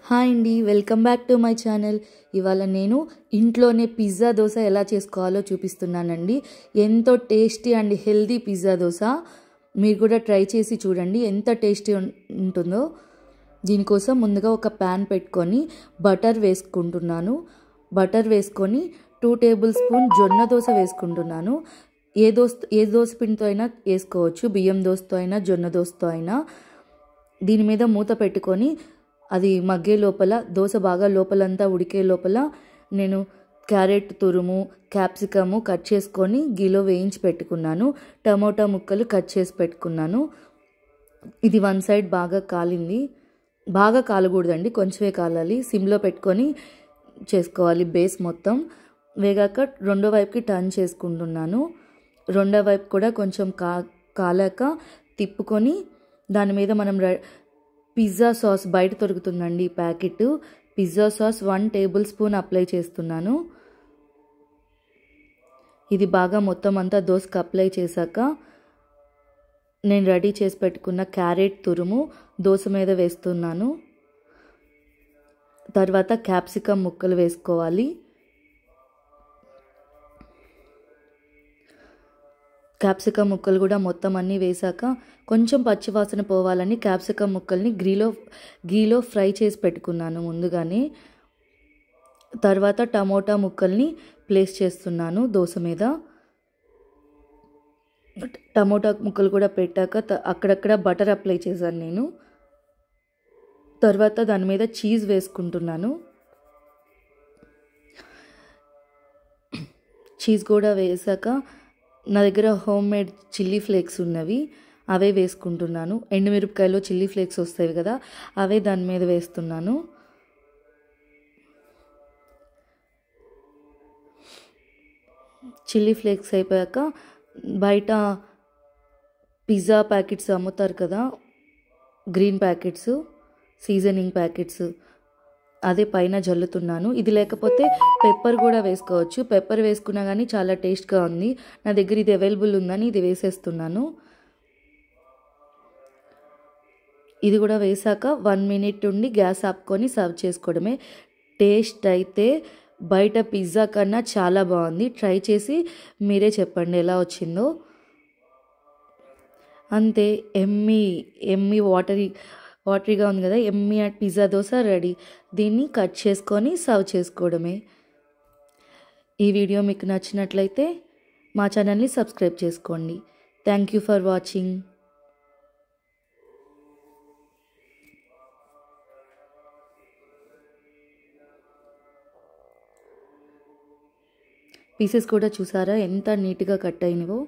Hi అండి, welcome back to my channel. ఇవాళ నేను ఇంట్లోనే పిజ్జా దోశ ఎలా చేసుకోవాలో చూపిస్తున్నానండి. ఎంతో tasty and healthy pizza dosa. మీరు కూడా ట్రై చేసి చూడండి ఎంత టేస్టీ ఉంటుందో. దీనికోసం ముందుగా ఒక ప్యాన్ పెట్టుకొని బటర్ వేసుకుంటున్నాను. బటర్ వేసుకొని 2 టేబుల్ స్పూన్ జొన్న దోశ వేసుకుంటున్నాను. ఏ దోశ పిండితో అయినా వేసుకోవచ్చు, బియ్యం దోశతో అయినా జొన్న దోశతో అయినా. దీని మీద మూత పెట్టుకొని అది మగ్గే లోపల, దోశ బాగా లోపలంతా ఉడికే లోపల నేను క్యారెట్ తురుము, క్యాప్సికము కట్ చేసుకొని గీలో వేయించి పెట్టుకున్నాను. టమోటా ముక్కలు కట్ చేసి పెట్టుకున్నాను. ఇది వన్ సైడ్ బాగా కాలింది. బాగా కాలకూడదండి, కొంచెమే కాలాలి. సిమ్లో పెట్టుకొని చేసుకోవాలి. బేస్ మొత్తం వేగాక రెండో వైపుకి టర్న్ చేసుకుంటున్నాను. రెండో వైపు కూడా కొంచెం కాలాక తిప్పుకొని దాని మీద మనం పిజ్జా సాస్ బయట దొరుకుతుందండి packet. Pizza sauce 1 table spoon apply చేస్తున్నాను. ఇది బాగా మొత్తం అంతా దోశకు అప్లై చేశాక నేను రెడీ చేసి పెట్టుకున్న క్యారెట్ తురుము దోశ మీద వేస్తున్నాను. తర్వాత క్యాప్సికమ్ ముక్కలు వేసుకోవాలి. క్యాప్సికమ్ ముక్కలు కూడా మొత్తం అన్నీ వేశాక కొంచెం పచ్చివాసన పోవాలని క్యాప్సికమ్ ముక్కల్ని గీలో ఫ్రై చేసి పెట్టుకున్నాను ముందుగానే. తర్వాత టమోటా ముక్కల్ని ప్లేస్ చేస్తున్నాను దోశ మీద. టమోటా ముక్కలు కూడా పెట్టాక అక్కడక్కడ బటర్ అప్లై చేశాను నేను. తర్వాత దాని మీద చీజ్ వేసుకుంటున్నాను. చీజ్ కూడా వేసాక నా దగ్గర హోమ్ మేడ్ చిల్లీ ఫ్లేక్స్ ఉన్నవి, అవే వేసుకుంటున్నాను. ఎండుమిరపకాయలో చిల్లీ ఫ్లేక్స్ వస్తాయి కదా, అవే దాని మీద వేస్తున్నాను. చిల్లీ ఫ్లేక్స్ అయిపోయాక బయట పిజ్జా ప్యాకెట్స్ అమ్ముతారు కదా, గ్రీన్ ప్యాకెట్స్, సీజనింగ్ ప్యాకెట్స్, అదే పైన జల్లుతున్నాను. ఇది లేకపోతే పెప్పర్ కూడా వేసుకోవచ్చు. పెప్పర్ వేసుకున్నా కానీ చాలా టేస్ట్గా ఉంది. నా దగ్గర ఇది అవైలబుల్ ఉందని ఇది వేసేస్తున్నాను. ఇది కూడా వేసాక 1 మినిట్ ఉండి గ్యాస్ ఆపుకొని సర్వ్ చేసుకోవడమే. టేస్ట్ అయితే బయట పిజ్జా కన్నా చాలా బాగుంది. ట్రై చేసి మీరే చెప్పండి ఎలా వచ్చిందో. అంతే, ఎమ్మీ వాటరీగా ఉంది కదా, ఎమ్మీ పిజ్జా దోశ రెడీ. దీన్ని కట్ చేసుకొని సర్వ్ చేసుకోవడమే. ఈ వీడియో మీకు నచ్చినట్లయితే మా ఛానల్ని సబ్స్క్రైబ్ చేసుకోండి. Thank you for watching. Pieces కూడా చూసారా ఎంత నీట్గా కట్ అయినవో.